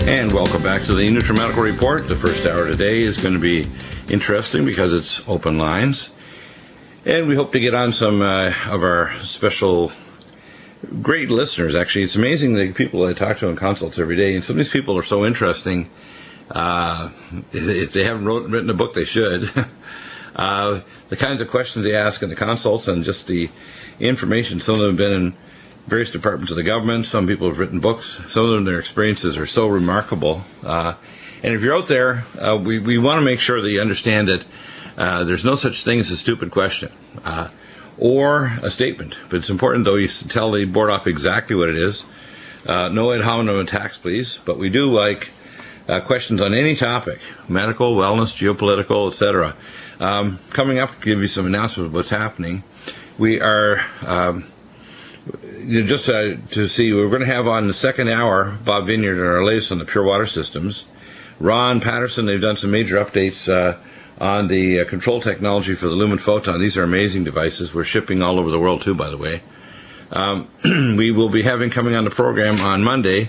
And welcome back to the Nutrimedical Report. The first hour today is going to be interesting because it's open lines. And we hope to get on some of our special great listeners, actually. It's amazing the people I talk to in consults every day. And some of these people are so interesting. If they haven't written a book, they should. The kinds of questions they ask in the consults and just the information. Some of them have been in various departments of the government. Some people have written books. Some of them, their experiences are so remarkable. And if you're out there, we want to make sure that you understand that there's no such thing as a stupid question or a statement. But it's important, though, you tell the board op exactly what it is. No ad hominem attacks, please. But we do like questions on any topic, medical, wellness, geopolitical, etc. Coming up, give you some announcements of what's happening. We are... just to see, we're going to have on the second hour Bob Vineyard and our latest on the pure water systems. Ron Patterson, they've done some major updates on the control technology for the Lumen Photon. These are amazing devices. We're shipping all over the world too, by the way. We will be having coming on the program on Monday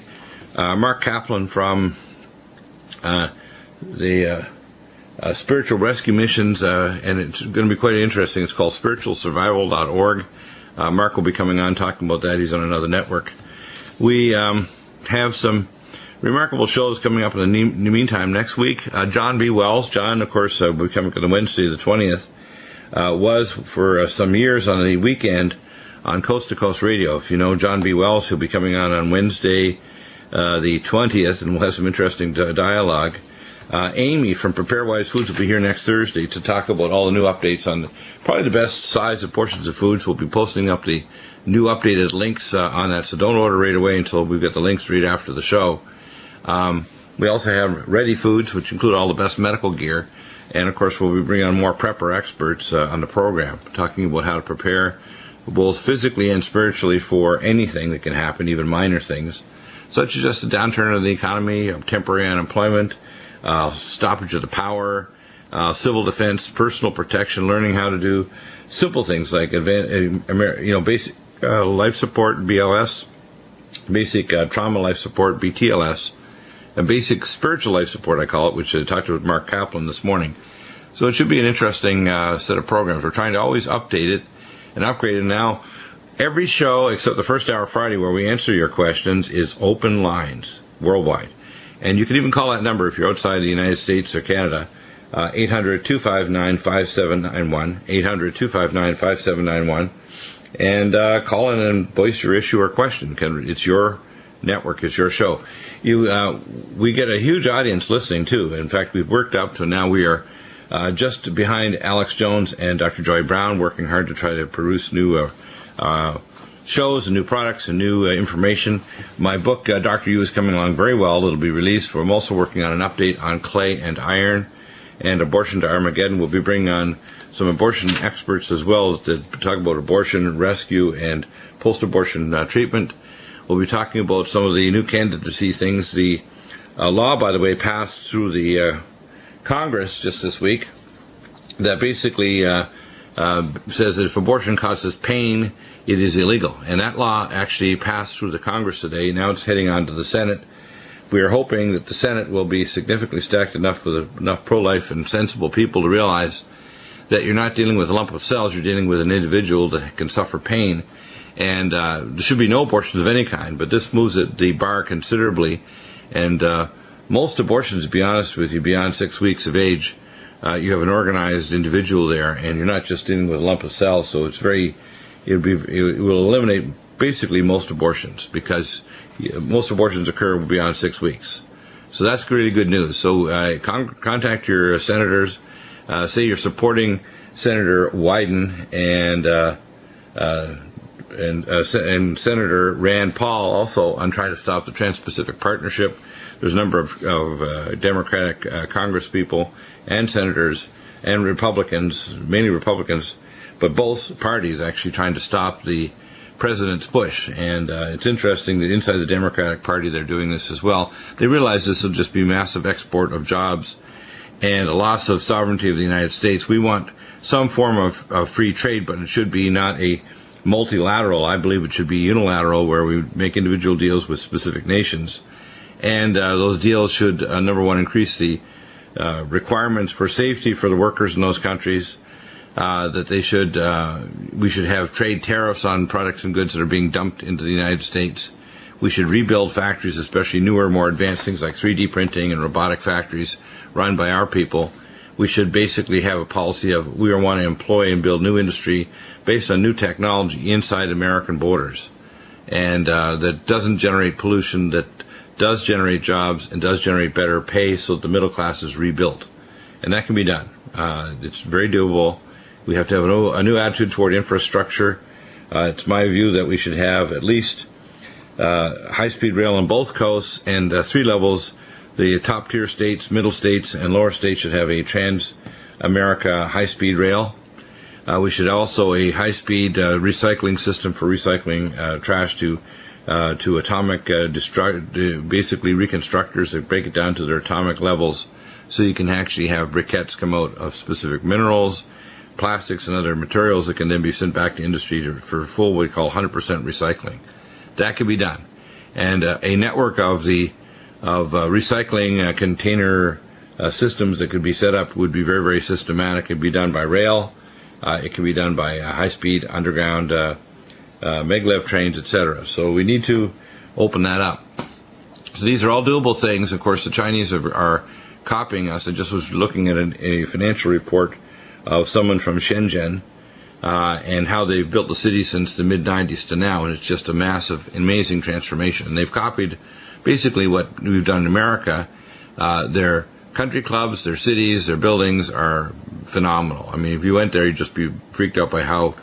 Mark Kaplan from the Spiritual Rescue Missions, and it's going to be quite interesting. It's called spiritualsurvival.org. Mark will be coming on talking about that. He's on another network. We have some remarkable shows coming up in the meantime next week. John B. Wells. John, of course, will be coming on Wednesday the 20th, was for some years on the weekend on Coast to Coast Radio. If you know John B. Wells, he'll be coming on Wednesday the 20th, and we'll have some interesting dialogue. Amy from Prepare Wise Foods will be here next Thursday to talk about all the new updates on probably the best size of portions of foods. We'll be posting up the new updated links on that, so don't order right away until we get the links right after the show. We also have Ready Foods, which include all the best medical gear, and of course we'll be bringing on more prepper experts on the program, talking about how to prepare both physically and spiritually for anything that can happen, even minor things, such as just a downturn in the economy, temporary unemployment, stoppage of the power, civil defense, personal protection, learning how to do simple things like basic life support, BLS, basic trauma life support, BTLS, and basic spiritual life support, I call it, which I talked to Mark Kaplan this morning. So it should be an interesting set of programs. We're trying to always update it and upgrade it. Now, every show except the first hour Friday where we answer your questions is open lines worldwide. And you can even call that number if you're outside the United States or Canada, 800-259-5791, 800-259-5791, and call in and voice your issue or question. It's your network, it's your show. We get a huge audience listening, too. In fact, we've worked up to now we are just behind Alex Jones and Dr. Joy Brown, working hard to try to produce new shows and new products and new information. My book, Dr. U, is coming along very well. It'll be released. I'm also working on an update on clay and iron and abortion to Armageddon. We'll be bringing on some abortion experts as well to talk about abortion, rescue, and post-abortion treatment. We'll be talking about some of the new candidacy things. The law, by the way, passed through the Congress just this week that basically says that if abortion causes pain, it is illegal. And that law actually passed through the Congress today. Now it's heading on to the Senate. We are hoping that the Senate will be significantly stacked enough with enough pro-life and sensible people to realize that you're not dealing with a lump of cells, you're dealing with an individual that can suffer pain. And there should be no abortions of any kind, but this moves the bar considerably. And most abortions, to be honest with you, beyond 6 weeks of age, you have an organized individual there, and you're not just dealing with a lump of cells, so it's it will eliminate basically most abortions, because most abortions occur beyond 6 weeks. So that's really good news. So contact your senators. Say you're supporting Senator Wyden and Senator Rand Paul also on trying to stop the Trans-Pacific Partnership. There's a number of Democratic congresspeople and senators and Republicans, mainly Republicans, but both parties actually trying to stop the President's push. And it's interesting that inside the Democratic Party they're doing this as well. They realize this will just be massive export of jobs and a loss of sovereignty of the United States. We want some form of free trade, but it should be not a multilateral. I believe it should be unilateral, where we make individual deals with specific nations. And those deals should, number one, increase the requirements for safety for the workers in those countries. That we should have trade tariffs on products and goods that are being dumped into the United States. We should rebuild factories, especially newer, more advanced things like 3D printing and robotic factories run by our people. We should basically have a policy of we want to employ and build new industry based on new technology inside American borders, and that doesn't generate pollution, that does generate jobs and does generate better pay so that the middle class is rebuilt. And that can be done. It's very doable. We have to have a new attitude toward infrastructure. It's my view that we should have at least high-speed rail on both coasts and 3 levels. The top-tier states, middle states, and lower states should have a Trans-America high-speed rail. We should also a high-speed recycling system for recycling trash to atomic basically reconstructors that break it down to their atomic levels, so you can actually have briquettes come out of specific minerals, plastics, and other materials that can then be sent back to industry for full, what we call 100% recycling. That can be done, and a network of recycling container systems that could be set up would be very, very systematic. It could be done by rail. It can be done by high-speed underground maglev trains, etc. So we need to open that up. So these are all doable things. Of course, the Chinese are copying us. I just was looking at a financial report of someone from Shenzhen and how they've built the city since the mid-90s to now, and it's just a massive, amazing transformation. And they've copied basically what we've done in America. Their country clubs, their cities, their buildings are phenomenal. I mean, if you went there, you'd just be freaked out by how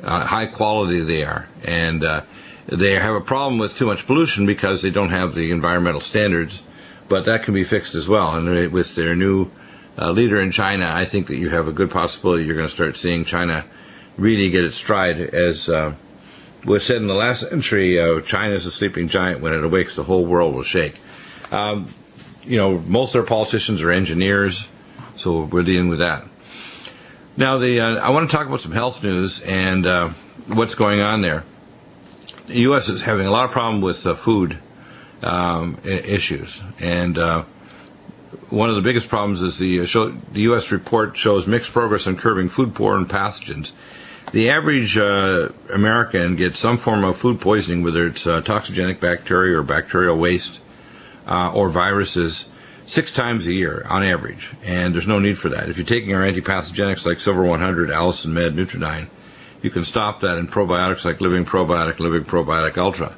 high quality they are. And they have a problem with too much pollution because they don't have the environmental standards, but that can be fixed as well. And with their new leader in China, I think that you have a good possibility you're going to start seeing China really get its stride. As was said in the last century, China is a sleeping giant. When it awakes, the whole world will shake. Most of our politicians are engineers, so we're dealing with that. Now, I want to talk about some health news and what's going on there. The U.S. is having a lot of problem with food issues, and one of the biggest problems is the U.S. report shows mixed progress on curbing foodborne pathogens. The average American gets some form of food poisoning, whether it's toxigenic bacteria or bacterial waste or viruses, 6 times a year on average, and there's no need for that. If you're taking our antipathogenics like Silver 100, Allicin Med, Nutridyne, you can stop that, in probiotics like Living Probiotic Ultra.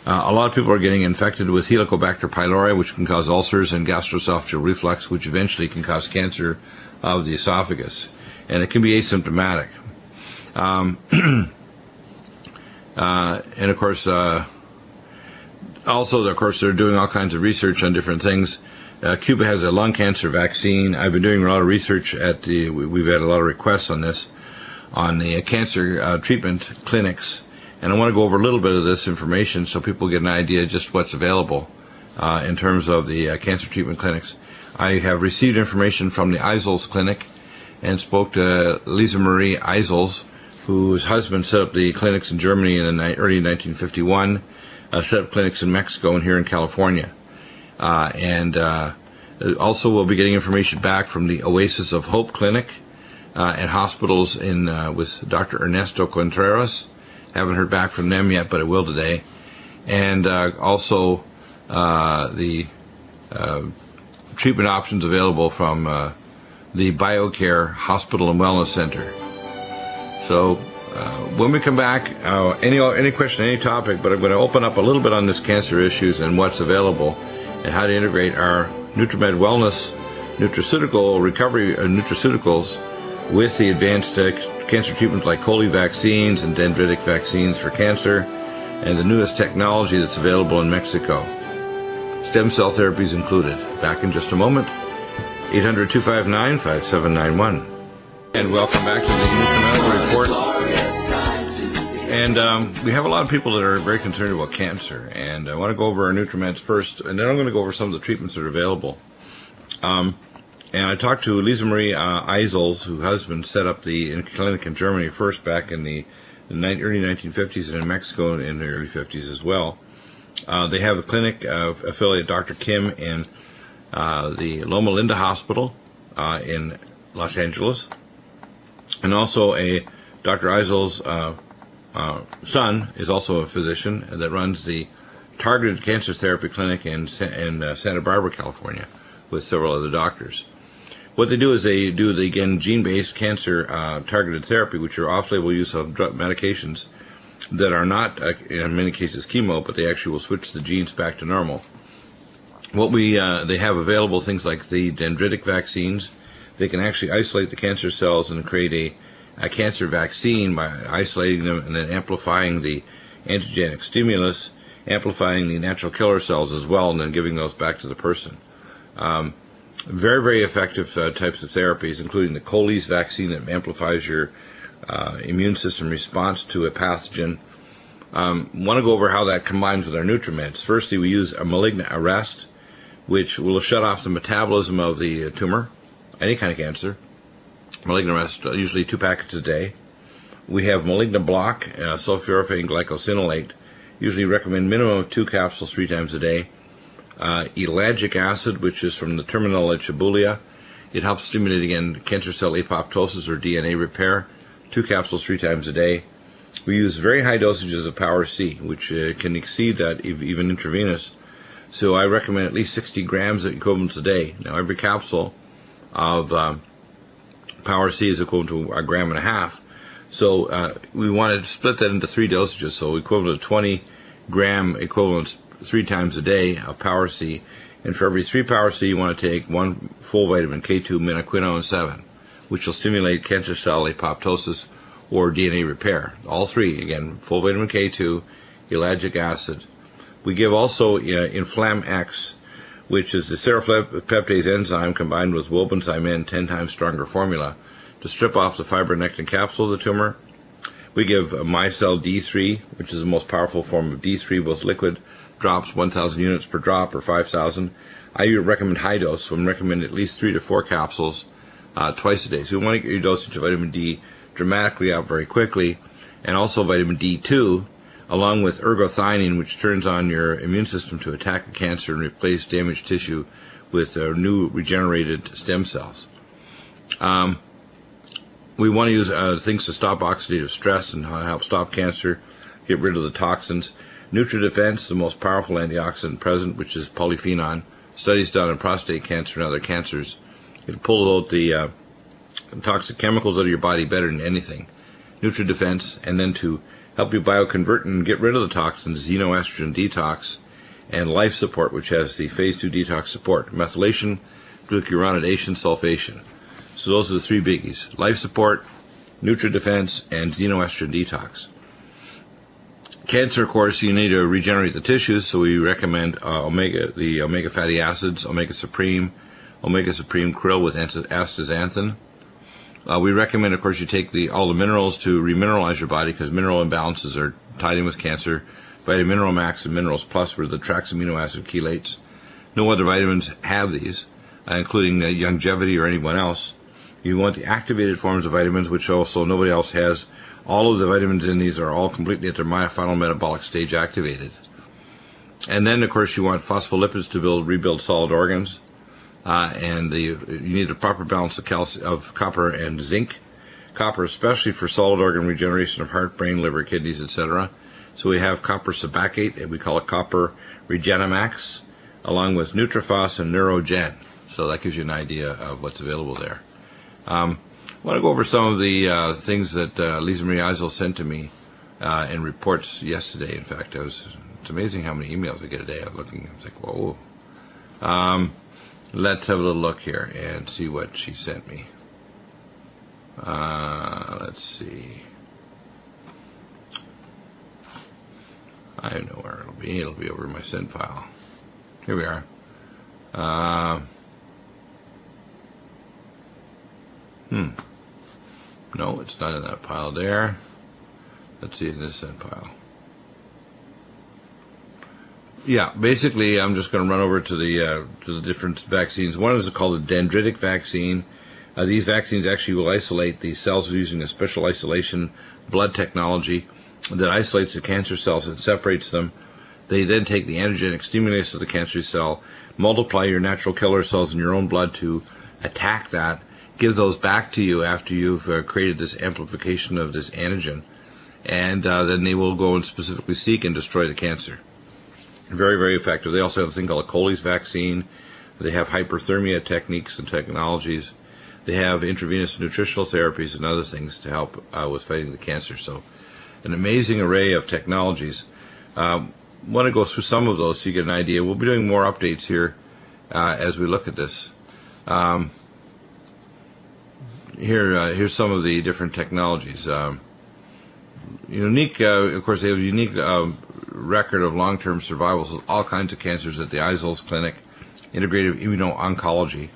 A lot of people are getting infected with Helicobacter pylori, which can cause ulcers, and gastroesophageal reflux, which eventually can cause cancer of the esophagus, and it can be asymptomatic. And of course, they're doing all kinds of research on different things. Cuba has a lung cancer vaccine. I've been doing a lot of research we've had a lot of requests on this, on the cancer treatment clinics, and I want to go over a little bit of this information so people get an idea just what's available in terms of the cancer treatment clinics. I have received information from the Eisels Clinic and spoke to Lisa Marie Eisels, whose husband set up the clinics in Germany in early 1951, set up clinics in Mexico and here in California. Also we'll be getting information back from the Oasis of Hope Clinic and hospitals with Dr. Ernesto Contreras. Haven't heard back from them yet, but I will today. And also the treatment options available from the BioCare Hospital and Wellness Center. So when we come back, any question, any topic, but I'm going to open up a little bit on this cancer issues and what's available and how to integrate our Nutrimed Wellness nutraceutical recovery nutraceuticals with the advanced cancer treatments like coli vaccines and dendritic vaccines for cancer and the newest technology that's available in Mexico. Stem cell therapy is included. Back in just a moment. 800-259-5791. And welcome back to the Nutrimedical Report. And we have a lot of people that are very concerned about cancer. And I want to go over our Nutrimeds first, and then I'm going to go over some of the treatments that are available. And I talked to Lisa Marie Eisels, whose husband set up the clinic in Germany first back in the early 1950s and in Mexico in the early 50s as well. They have a clinic affiliate, Dr. Kim, in the Loma Linda Hospital in Los Angeles, and also Dr. Eisel's son is also a physician that runs the Targeted Cancer Therapy Clinic in Santa Barbara, California, with several other doctors. What they do is they do the, again, gene-based cancer targeted therapy, which are off-label use of drug medications that are not, in many cases, chemo, but they actually will switch the genes back to normal. What they have available, things like the dendritic vaccines. They can actually isolate the cancer cells and create a cancer vaccine by isolating them and then amplifying the antigenic stimulus, amplifying the natural killer cells as well, and then giving those back to the person. Very, very effective types of therapies, including the Coley's vaccine that amplifies your immune system response to a pathogen. Want to go over how that combines with our Nutrimeds. Firstly, we use a malignant arrest, which will shut off the metabolism of the tumor, any kind of cancer. Malignant arrest, usually 2 packets a day. We have malignant block, sulforaphane glycosinolate. Usually recommend minimum of 2 capsules 3 times a day. Ellagic acid, which is from the terminal Chibulia. It helps stimulate, again, cancer cell apoptosis or DNA repair. 2 capsules 3 times a day. We use very high dosages of Power C, which can exceed that even intravenous. So I recommend at least 60 grams of equivalents a day. Now, every capsule of Power C is equivalent to 1.5 grams. So we want to split that into 3 dosages, so equivalent to 20 gram equivalents 3 times a day of Power C. And for every 3 Power C, you want to take 1 full vitamin K2 minoquinone 7, which will stimulate cancer cell apoptosis or DNA repair. All 3, again, full vitamin K2, ellagic acid. We give also Inflam-X, which is the seroflupeptase enzyme combined with Wobenzym N 10 times stronger formula to strip off the fibronectin capsule of the tumor. We give Micelle D3, which is the most powerful form of D3, both liquid drops, 1,000 units per drop or 5,000. I recommend high dose, so I recommend at least 3 to 4 capsules twice a day. So you want to get your dosage of vitamin D dramatically up very quickly, and also vitamin D2, along with ergothioneine, which turns on your immune system to attack the cancer and replace damaged tissue with new regenerated stem cells. We want to use things to stop oxidative stress and help stop cancer, get rid of the toxins. NutriDefense, the most powerful antioxidant present, which is polyphenol. Studies done in prostate cancer and other cancers. It'll pull out the toxic chemicals out of your body better than anything. NutriDefense, and then to help you bioconvert and get rid of the toxins, xenoestrogen detox, and life support, which has the phase 2 detox support, methylation, glucuronidation, sulfation. So those are the 3 biggies: life support, NutriDefense, and xenoestrogen detox. Cancer, of course, you need to regenerate the tissues, so we recommend the omega fatty acids, omega supreme krill with astaxanthin. We recommend, of course, you take all the minerals to remineralize your body, because mineral imbalances are tied in with cancer. Vitamin Mineral Max and Minerals Plus were the trax amino acid chelates. No other vitamins have these, including longevity or anyone else. You want the activated forms of vitamins, which also nobody else has. All of the vitamins in these are all completely at their final metabolic stage activated. And then, of course, you want phospholipids to rebuild solid organs. And you need a proper balance of copper and zinc. Copper, especially for solid organ regeneration of heart, brain, liver, kidneys, etc. So we have copper sabacate, and we call it copper Regenamax, along with Nutrifos and Neurogen. So that gives you an idea of what's available there. I want to go over some of the things that Lisa Marie Eisel sent to me in reports yesterday. In fact, it's amazing how many emails I get a day. I'm looking, I was like, whoa. Let's have a little look here and see what she sent me. Let's see. I know where it'll be. It'll be over in my sent file. Here we are. No, it's not in that file there. Let's see in this sent file. Yeah, basically, I'm just going to run over to the different vaccines. One is called the dendritic vaccine. These vaccines actually will isolate the cells using a special isolation blood technology that isolates the cancer cells and separates them. They then take the antigenic stimulus of the cancerous cell, multiply your natural killer cells in your own blood to attack that, give those back to you after you've created this amplification of this antigen, and then they will go and specifically seek and destroy the cancer. Very, very effective. They also have a thing called a Coley's vaccine. They have hyperthermia techniques and technologies. They have intravenous nutritional therapies and other things to help with fighting the cancer. So an amazing array of technologies. Want to go through some of those so you get an idea. We'll be doing more updates here as we look at this. Here's some of the different technologies. Unique, of course, they have a unique record of long-term survivals with all kinds of cancers at the Eisels Clinic, integrative immuno-oncology,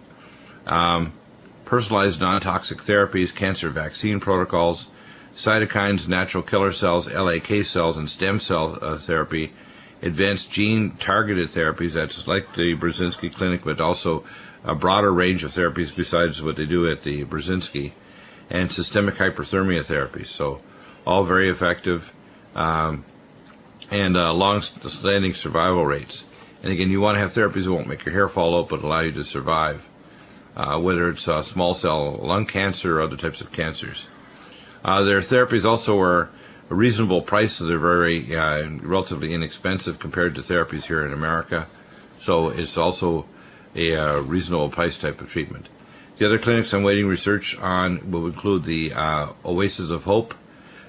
personalized non-toxic therapies, cancer vaccine protocols, cytokines, natural killer cells, LAK cells, and stem cell therapy, advanced gene-targeted therapies, that's like the Brzezinski Clinic, but also a broader range of therapies besides what they do at the Brzezinski, and systemic hyperthermia therapies. So all very effective, and long-standing survival rates. And again, you want to have therapies that won't make your hair fall out, but allow you to survive, whether it's small cell lung cancer or other types of cancers. Their therapies also are a reasonable price, so they're very relatively inexpensive compared to therapies here in America. So it's also a reasonable price type of treatment. The other clinics I'm waiting research on will include the Oasis of Hope.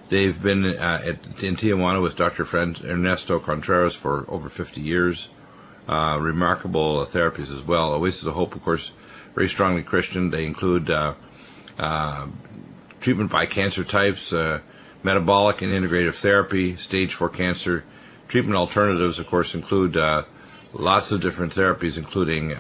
They've been in Tijuana with Dr. Ernesto Contreras for over 50 years. Remarkable therapies as well. Oasis of Hope, of course, very strongly Christian. They include treatment by cancer types, metabolic and integrative therapy, stage 4 cancer. Treatment alternatives, of course, include lots of different therapies, including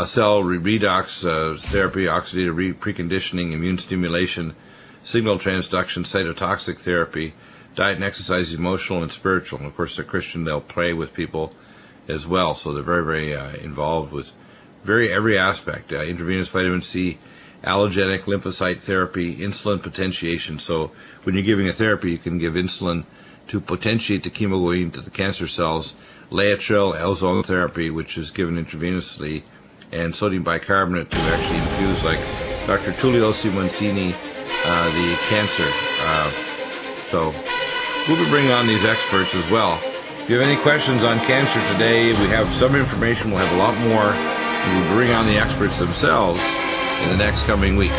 cell redox therapy, oxidative preconditioning, immune stimulation, signal transduction, cytotoxic therapy, diet and exercise, emotional and spiritual. And of course, they're Christian, they'll pray with people as well. So they're very, very involved with every aspect. Intravenous vitamin C, allogenic lymphocyte therapy, insulin potentiation. So when you're giving a therapy, you can give insulin to potentiate the chemoglobiin to the cancer cells, Laetrile ozone therapy, which is given intravenously, and sodium bicarbonate to actually infuse, like Dr. Tullio Simoncini, the cancer. So we'll be bringing on these experts as well. If you have any questions on cancer today, we have some information. We'll have a lot more. And we'll bring on the experts themselves in the next coming weeks.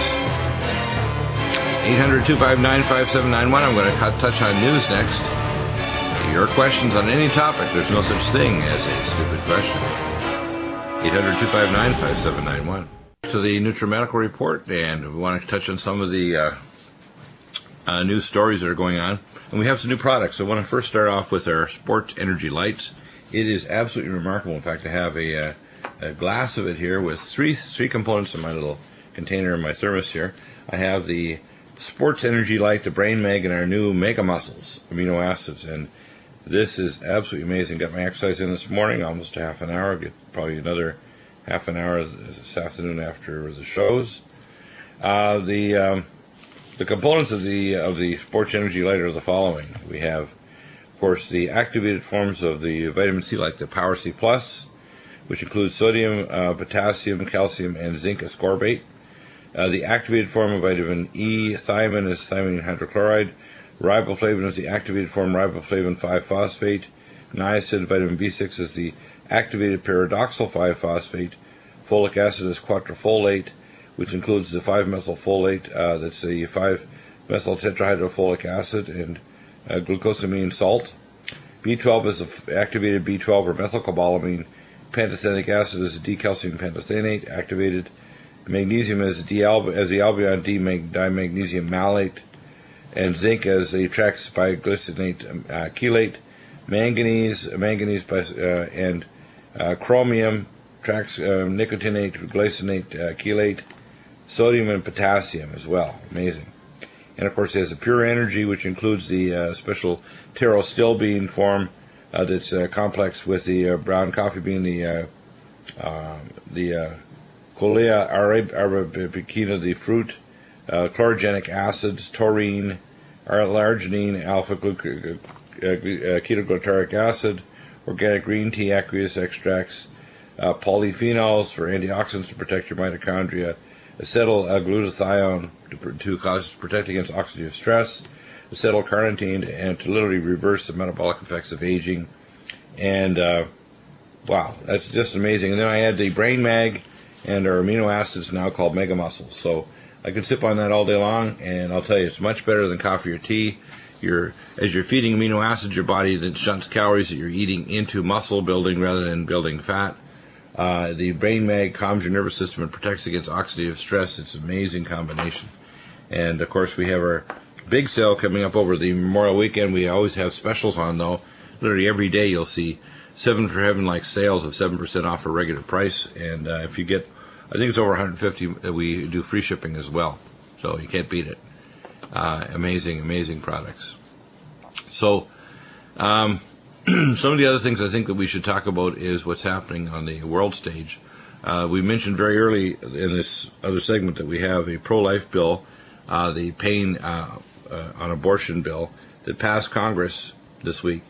800-259-5791. I'm going to touch on news next. Your questions on any topic. There's no such thing as a stupid question. 800-259-5791. To the Nutrimedical report, and we want to touch on some of the news stories that are going on. And we have some new products. So I want to first start off with our Sports Energy Lights. It is absolutely remarkable. In fact, I have a glass of it here with three components in my little container in my thermos here. I have the Sports Energy Light, the Brain Mag, and our new Mega Muscles amino acids. And this is absolutely amazing. Got my exercise in this morning, almost a half an hour. Get probably another half an hour this afternoon after the shows. The components of the Sports Energy Light are the following. We have, of course, the activated forms of the vitamin C, like the Power C Plus, which includes sodium, potassium, calcium, and zinc ascorbate. The activated form of vitamin E, thiamine, is thiamine hydrochloride. Riboflavin is the activated form riboflavin 5-phosphate. Niacin, vitamin B6, is the activated paradoxal 5-phosphate. Folic acid is quadrafolate, which includes the 5-methylfolate, that's the 5-methyl tetrahydrofolic acid, and glucosamine salt. B12 is the activated B12 or methylcobalamin. Pantothenic acid is the decalcium pantothenate activated. Magnesium is the albion dimagnesium malate, and zinc as the trans-biglycinate chelate. Manganese and chromium, nicotinate glycinate chelate. Sodium and potassium as well. Amazing. And of course, it has a pure energy, which includes the special pterostilbene form that's complex with the brown coffee bean, the Colea arabicina, the fruit, chlorogenic acids, taurine, arginine, ketoglutaric acid, organic green tea aqueous extracts, polyphenols for antioxidants to protect your mitochondria, acetylglutathione to protect against oxidative stress, acetylcarnitine and to literally reverse the metabolic effects of aging. And wow, that's just amazing. And then I add the brain mag and our amino acids now called Mega Muscles. So I can sip on that all day long, and I'll tell you, it's much better than coffee or tea. As you're feeding amino acids, your body then shunts calories that you're eating into muscle building rather than building fat. The brain mag calms your nervous system and protects against oxidative stress. It's an amazing combination. And of course, we have our big sale coming up over the Memorial Weekend. We always have specials on, though. Literally every day you'll see 7 for Heaven like sales of 7% off a regular price. And if you get, I think it's over 150, we do free shipping as well. So you can't beat it. Amazing products. So some of the other things I think that we should talk about is what's happening on the world stage. We mentioned very early in this other segment that we have a pro-life bill, the pain on abortion bill that passed Congress this week.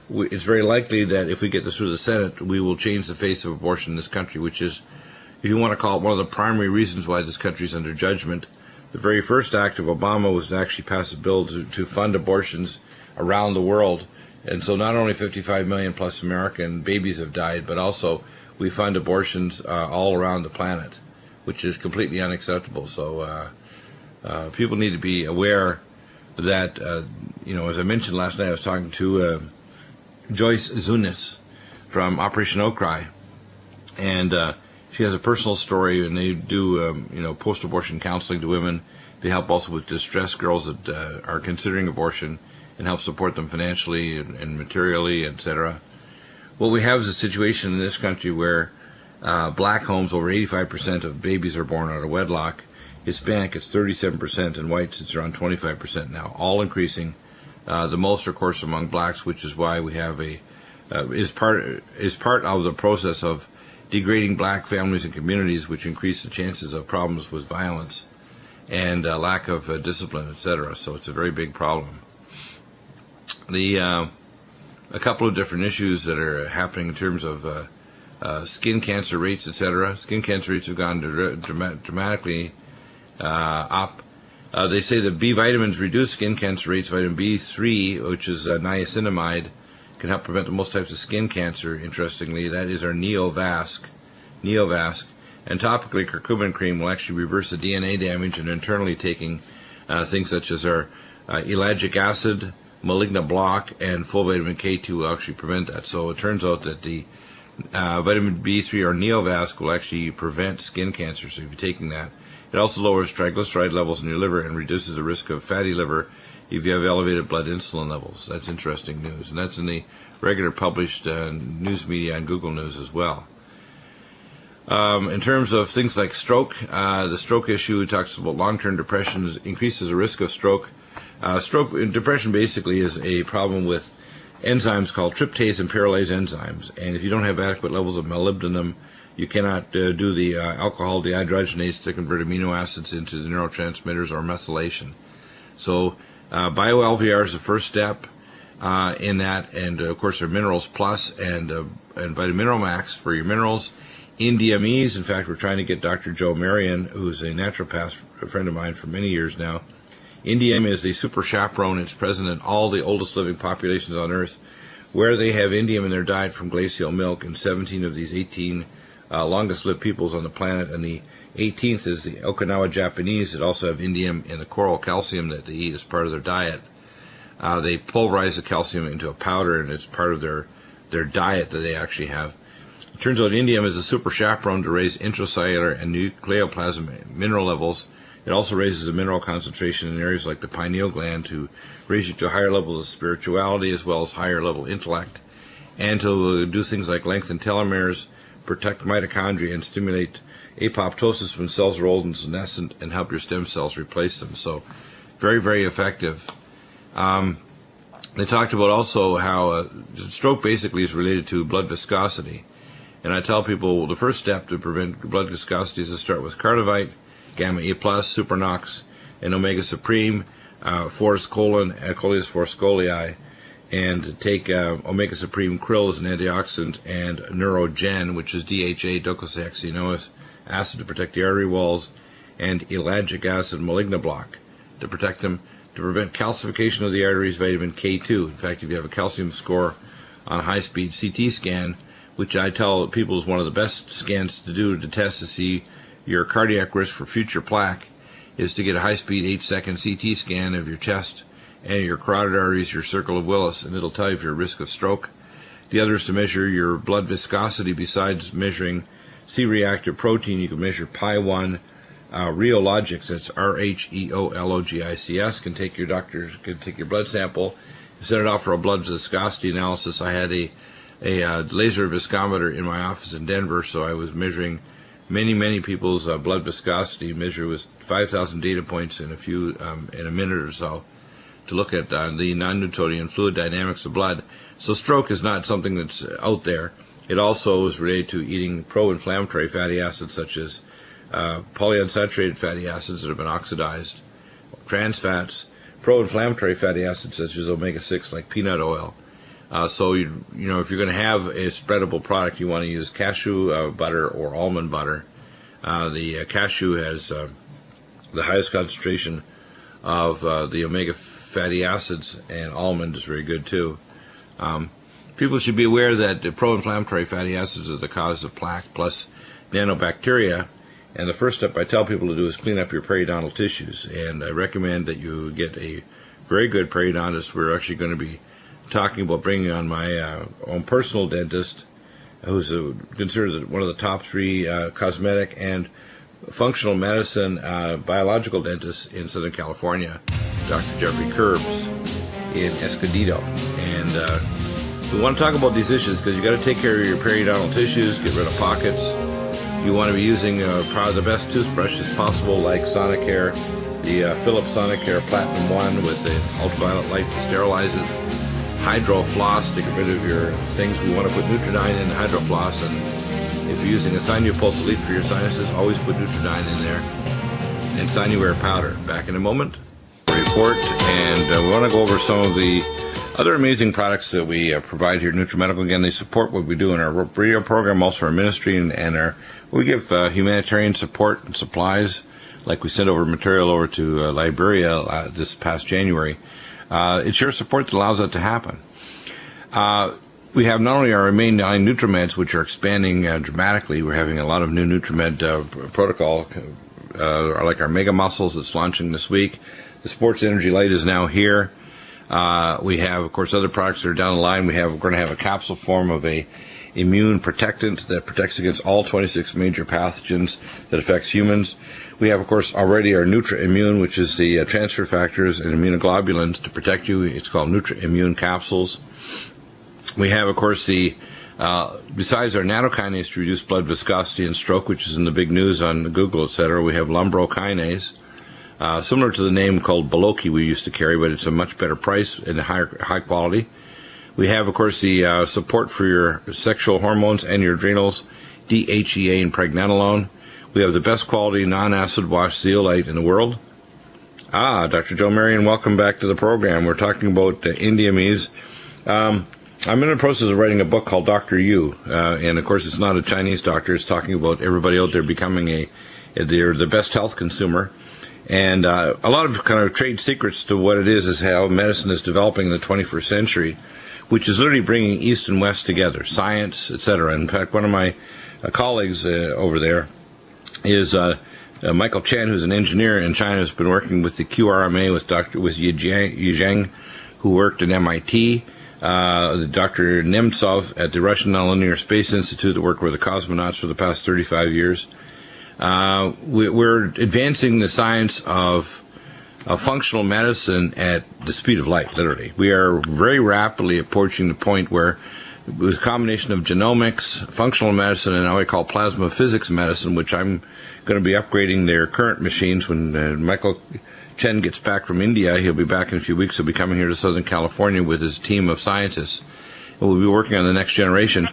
It's very likely that if we get this through the Senate, we will change the face of abortion in this country, which is, if you want to call it, one of the primary reasons why this country is under judgment. The very first act of Obama was to actually pass a bill to fund abortions around the world. And so not only 55 million plus American babies have died, but also we fund abortions all around the planet, which is completely unacceptable. So people need to be aware that, as I mentioned last night, I was talking to Joyce Zunis from Operation Outcry, and she has a personal story, and they do, post-abortion counseling to women. They help also with distressed girls that are considering abortion and help support them financially and materially, etc. What we have is a situation in this country where black homes, over 85% of babies are born out of wedlock. Hispanic, it's 37%, and whites, it's around 25% now, all increasing. The most, of course, among blacks, which is why we have is part of the process of degrading black families and communities, which increase the chances of problems with violence and lack of discipline, etc. So it's a very big problem. A couple of different issues that are happening in terms of skin cancer rates, etc. Skin cancer rates have gone dramatically up. They say that B vitamins reduce skin cancer rates. Vitamin B3, which is niacinamide, can help prevent most types of skin cancer, interestingly. That is our Neovasc. And topically, curcumin cream will actually reverse the DNA damage, and internally taking things such as our ellagic acid, malignant block, and full vitamin K2 will actually prevent that. So it turns out that the vitamin B3 or Neovasc will actually prevent skin cancer. So if you're taking that, it also lowers triglyceride levels in your liver and reduces the risk of fatty liver if you have elevated blood insulin levels. That's interesting news, and that's in the regular published news media and Google News as well. In terms of things like stroke, the stroke issue talks about long-term depression increases the risk of stroke. Depression basically is a problem with enzymes called tryptase and pyrrolase enzymes, and if you don't have adequate levels of molybdenum, you cannot do the alcohol dehydrogenase to convert amino acids into the neurotransmitters or methylation. So BioLVR is the first step in that, and of course there are Minerals Plus and Vitamineral Max for your minerals. NDMEs, in fact, we're trying to get Dr. Joe Marion, who's a naturopath, a friend of mine for many years now. Indium is the super chaperone. It's present in all the oldest living populations on Earth, where they have indium in their diet from glacial milk, and 17 of these 18 longest lived peoples on the planet, and the 18th is the Okinawa Japanese that also have indium in the coral calcium that they eat as part of their diet. They pulverize the calcium into a powder, and it's part of their diet that they actually have. It turns out indium is a super chaperone to raise intracellular and nucleoplasm mineral levels. It also raises the mineral concentration in areas like the pineal gland to raise you to higher levels of spirituality as well as higher level intellect, and to do things like lengthen telomeres, protect mitochondria, and stimulate apoptosis when cells are old and senescent, and help your stem cells replace them. So very, very effective. They talked about also how stroke basically is related to blood viscosity. And I tell people the first step to prevent blood viscosity is to start with Cardivite, Gamma E+, Supernox, and Omega Supreme, Forest Colon, Coleus forscolii. and take Omega Supreme Krill as an antioxidant, and Neurogen, which is DHA, docosahexaenoic acid, to protect the artery walls, and ellagic acid, malignoblock, to protect them, to prevent calcification of the arteries, vitamin K2. In fact, if you have a calcium score on a high-speed CT scan, which I tell people is one of the best scans to do to test to see your cardiac risk for future plaque, is to get a high-speed 8-second CT scan of your chest and your carotid arteries, your circle of Willis, and it'll tell you if you're at risk of stroke. The other is to measure your blood viscosity. Besides measuring C-reactive protein, you can measure Pi1 rheologics. That's RHEOLOGICS. Can take your blood sample, send it off for a blood viscosity analysis. I had a laser viscometer in my office in Denver, so I was measuring many people's blood viscosity. Measure was 5,000 data points in a minute or so, to look at the non-Newtonian fluid dynamics of blood. So stroke is not something that's out there. It also is related to eating pro-inflammatory fatty acids, such as polyunsaturated fatty acids that have been oxidized, trans fats, pro-inflammatory fatty acids such as omega-6, like peanut oil. So if you're going to have a spreadable product, you want to use cashew butter or almond butter. The cashew has the highest concentration of the omega fatty acids, and almond is very good too. People should be aware that the pro-inflammatory fatty acids are the cause of plaque plus nanobacteria, and the first step I tell people to do is clean up your periodontal tissues, and I recommend that you get a very good periodontist. We're actually going to be talking about bringing on my own personal dentist, who's considered one of the top 3 cosmetic and functional medicine biological dentists in Southern California, Dr. Jeffrey Curbs in Escondido. And we want to talk about these issues because you got to take care of your periodontal tissues, get rid of pockets. You want to be using probably the best toothbrushes possible, like Sonicare, the Philips Sonicare Platinum 1 with the ultraviolet light to sterilize it. Hydro Floss to get rid of your things. We want to put Nutridyne in the Hydro Floss, and if you're using a Sinupulse Elite for your sinuses, always put Nutridyne in there. And Sinuair powder. Back in a moment. Report, and we want to go over some of the other amazing products that we provide here at Nutrimedical. Again, they support what we do in our radio program, also our ministry, and we give humanitarian support and supplies, like we sent over material over to Liberia this past January. It's your support that allows that to happen. We have not only our main 9 NutriMeds, which are expanding dramatically. We're having a lot of new NutriMed protocol, like our Mega Muscles that's launching this week. The Sports Energy Light is now here. We have, of course, other products that are down the line. We're going to have a capsule form of a immune protectant that protects against all 26 major pathogens that affects humans. We have, of course, already our NutriImmune, which is the transfer factors and immunoglobulins to protect you. It's called NutriImmune capsules. We have, of course, besides our nanokinase to reduce blood viscosity and stroke, which is in the big news on Google, etc., we have lumbrokinase, similar to the name called Boloki we used to carry, but it's a much better price and high quality. We have, of course, the support for your sexual hormones and your adrenals, DHEA and pregnenolone. We have the best quality non-acid wash zeolite in the world. Dr. Joe Marion, welcome back to the program. We're talking about Indiamese. I'm in the process of writing a book called Dr. You, and of course it's not a Chinese doctor. It's talking about everybody out there becoming they're the best health consumer. And a lot of kind of trade secrets to what it is how medicine is developing in the 21st century, which is literally bringing East and West together, science, etc. In fact, one of my colleagues over there is Michael Chen, who's an engineer in China, has been working with the QRMA with Yi Zheng, who worked at MIT, Dr. Nemtsov at the Russian Nonlinear Space Institute that worked with the cosmonauts for the past 35 years. We're advancing the science of functional medicine at the speed of light, literally. We are very rapidly approaching the point where, with a combination of genomics, functional medicine, and now we call plasma physics medicine, which I'm going to be upgrading their current machines when Michael Chen gets back from India. He'll be back in a few weeks. He'll be coming here to Southern California with his team of scientists, and we'll be working on the next generation.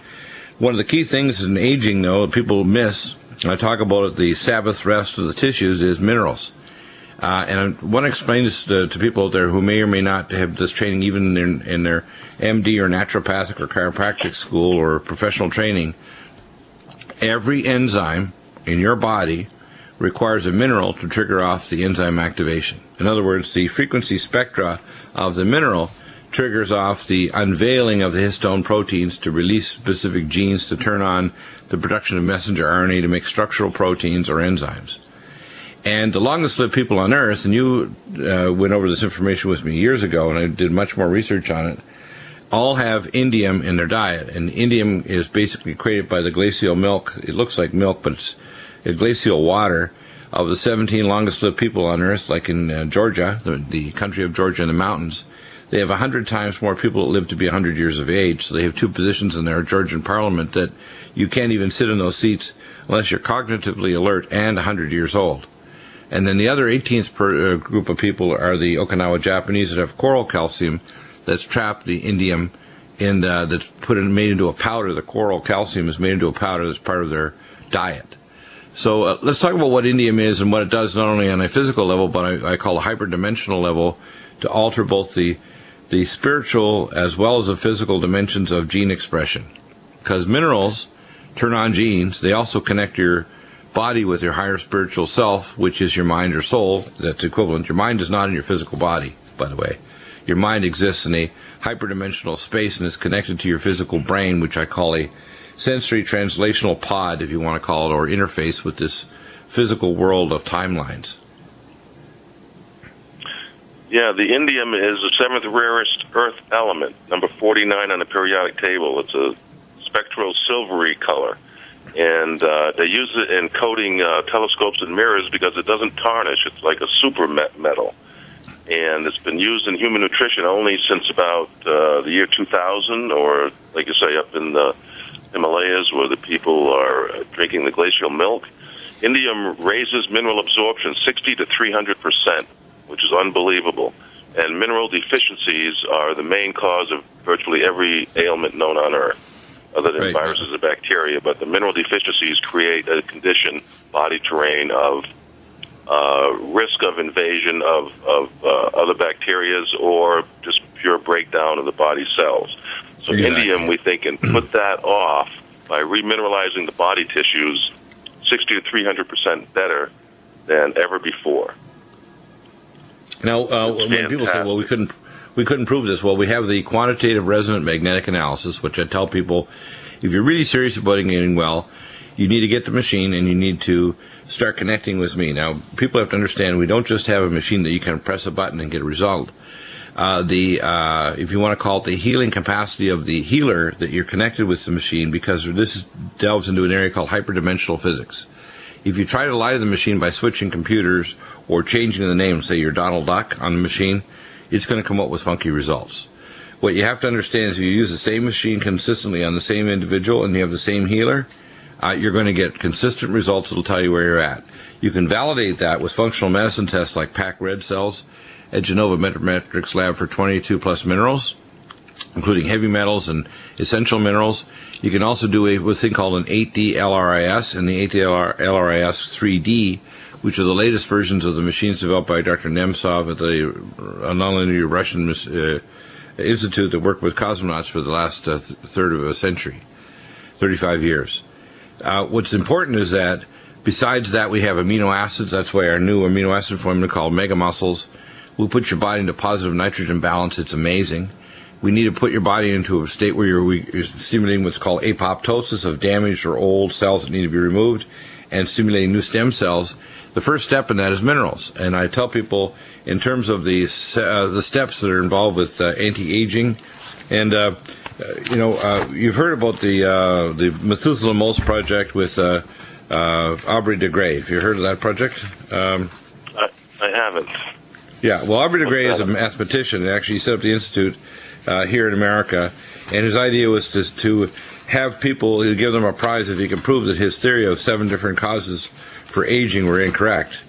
One of the key things in aging, though, that people miss, and I talk about it, the Sabbath rest of the tissues, is minerals. And I want to explain this to people out there who may or may not have this training even in their MD or naturopathic or chiropractic school or professional training. Every enzyme in your body requires a mineral to trigger off the enzyme activation. In other words, the frequency spectra of the mineral triggers off the unveiling of the histone proteins to release specific genes to turn on the production of messenger RNA to make structural proteins or enzymes. And the longest lived people on Earth, and you went over this information with me years ago, and I did much more research on it, all have indium in their diet. And indium is basically created by the glacial milk. It looks like milk, but it's glacial water of the 17 longest lived people on Earth, like in Georgia, the country of Georgia in the mountains. They have 100 times more people that live to be 100 years of age. So they have two positions in their Georgian parliament that you can't even sit in those seats unless you're cognitively alert and 100 years old. And then the other 18th group of people are the Okinawa Japanese that have coral calcium that's trapped the indium in that's made into a powder. The coral calcium is made into a powder that's part of their diet. So let's talk about what indium is and what it does not only on a physical level, but I call a hyperdimensional level, to alter both the spiritual as well as the physical dimensions of gene expression. Because minerals turn on genes, they also connect your body with your higher spiritual self, which is your mind or soul. That's equivalent. Your mind is not in your physical body, by the way. Your mind exists in a hyperdimensional space and is connected to your physical brain, which I call a sensory translational pod, if you want to call it, or interface with this physical world of timelines. Yeah, the indium is the seventh rarest earth element, number 49 on the periodic table. It's a spectral silvery color. And they use it in coating telescopes and mirrors because it doesn't tarnish. It's like a super metal. And it's been used in human nutrition only since about the year 2000, or, like you say, up in the Himalayas where the people are drinking the glacial milk. Indium raises mineral absorption 60 to 300%, which is unbelievable. And mineral deficiencies are the main cause of virtually every ailment known on Earth, other than viruses or bacteria. But the mineral deficiencies create a condition, body terrain, of risk of invasion of other bacteria or just pure breakdown of the body cells. So indium, we think, can put that off by remineralizing the body tissues 60 to 300% better than ever before. Now, when people say, well, we couldn't prove this, well, we have the quantitative resonant magnetic analysis, which I tell people, if you're really serious about getting well, you need to get the machine and you need to start connecting with me. Now, people have to understand we don't just have a machine that you can press a button and get a result. If you want to call it the healing capacity of the healer, that you're connected with the machine, because this delves into an area called hyperdimensional physics. If you try to lie to the machine by switching computers or changing the name, say you're Donald Duck on the machine, it's going to come up with funky results. What you have to understand is if you use the same machine consistently on the same individual and you have the same healer, you're going to get consistent results that will tell you where you're at. You can validate that with functional medicine tests like PAC red cells at Genova Metrics Lab for 22 plus minerals, including heavy metals and essential minerals. You can also do a thing called an 8D LRIS and the 8D LRIS 3D, which are the latest versions of the machines developed by Dr. Nemtsov at the nonlinear Russian Institute that worked with cosmonauts for the last third of a century, 35 years. What's important is that besides that, we have amino acids. That's why our new amino acid formula called Mega Muscles will put your body into positive nitrogen balance. It's amazing. We need to put your body into a state where you're stimulating what's called apoptosis of damaged or old cells that need to be removed and stimulating new stem cells. The first step in that is minerals. And I tell people in terms of the steps that are involved with anti-aging. And, you've heard about the Methuselah Moles project with Aubrey de Grey. Have you heard of that project? I haven't. Yeah, well, Aubrey de Grey is a mathematician. Actually, he set up the institute here in America, and his idea was to have people, he'd give them a prize if he could prove that his theory of 7 different causes for aging were incorrect.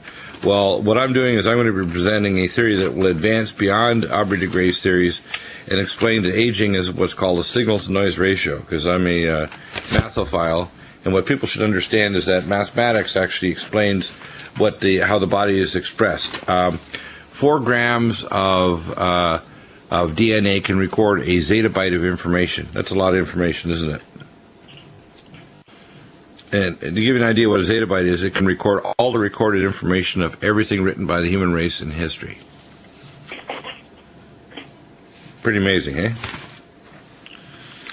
Well, what I'm doing is I'm going to be presenting a theory that will advance beyond Aubrey de Grey's theories and explain that aging is what's called a signal-to-noise ratio, because I'm a mathophile, And what people should understand is that mathematics actually explains how the body is expressed. 4 grams of DNA can record a zettabyte of information. That's a lot of information, isn't it? And to give you an idea what a zettabyte is, it can record all the recorded information of everything written by the human race in history. Pretty amazing, eh?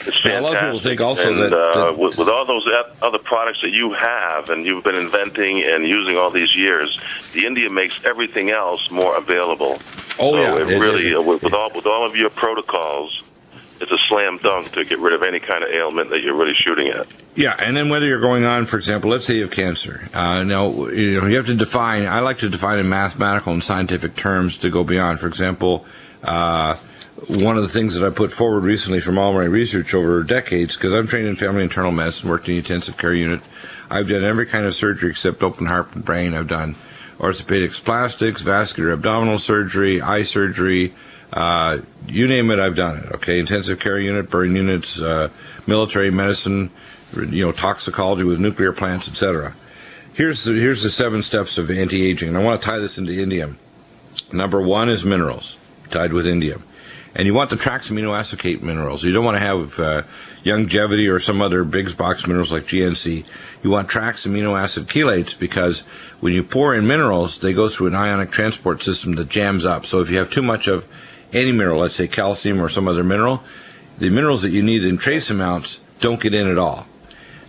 It's fantastic. A lot of people think also and, that with all those other products that you have and you've been inventing and using all these years, the India makes everything else more available. Oh, yeah. It really, with all of your protocols, it's a slam dunk to get rid of any kind of ailment that you're really shooting at. Yeah, and then whether you're going on, for example, let's say you have cancer. Now, you have to define. I like to define in mathematical and scientific terms to go beyond. For example, one of the things that I put forward recently from all my research over decades, because I'm trained in family internal medicine, worked in the intensive care unit. I've done every kind of surgery except open heart and brain. I've done orthopedics, plastics, vascular abdominal surgery, eye surgery. You name it, I've done it. Okay, intensive care unit, burn units, military medicine, toxicology with nuclear plants, etc. Here's the 7 steps of anti-aging, and I want to tie this into indium. Number 1 is minerals, tied with indium. And you want the transaminoacetate minerals. You don't want to have longevity or some other big box minerals like GNC. You want transamino acid chelates because when you pour in minerals, they go through an ionic transport system that jams up. So if you have too much of any mineral, let's say calcium or some other mineral, the minerals that you need in trace amounts don't get in at all.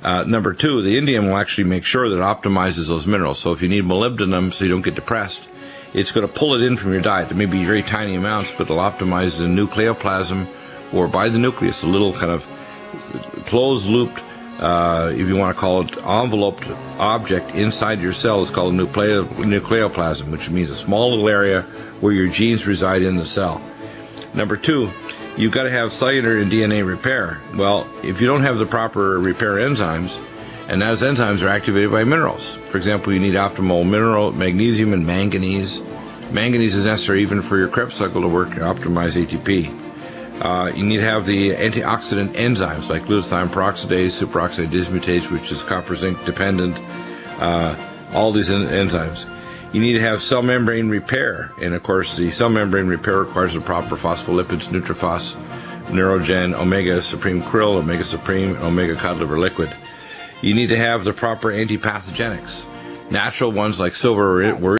Number 2, the indium will actually make sure that it optimizes those minerals. So if you need molybdenum so you don't get depressed, it's going to pull it in from your diet. It may be very tiny amounts, but it'll optimize the nucleoplasm or by the nucleus, a little kind of closed-looped, if you want to call it, enveloped object inside your cell is called a nucleoplasm, which means a small little area where your genes reside in the cell. Number 2, you've got to have cellular and DNA repair. Well, if you don't have the proper repair enzymes, and those enzymes are activated by minerals. For example, you need optimal mineral, magnesium and manganese. Manganese is necessary even for your Krebs cycle to work, optimize ATP. You need to have the antioxidant enzymes like glutathione peroxidase, superoxide dismutase, which is copper zinc dependent, all these enzymes. You need to have cell membrane repair, and of course the cell membrane repair requires the proper phospholipids, Nutrifos, Neurogen, Omega Supreme Krill, Omega Supreme, and Omega Cod Liver Liquid. You need to have the proper antipathogenics. Natural ones like silver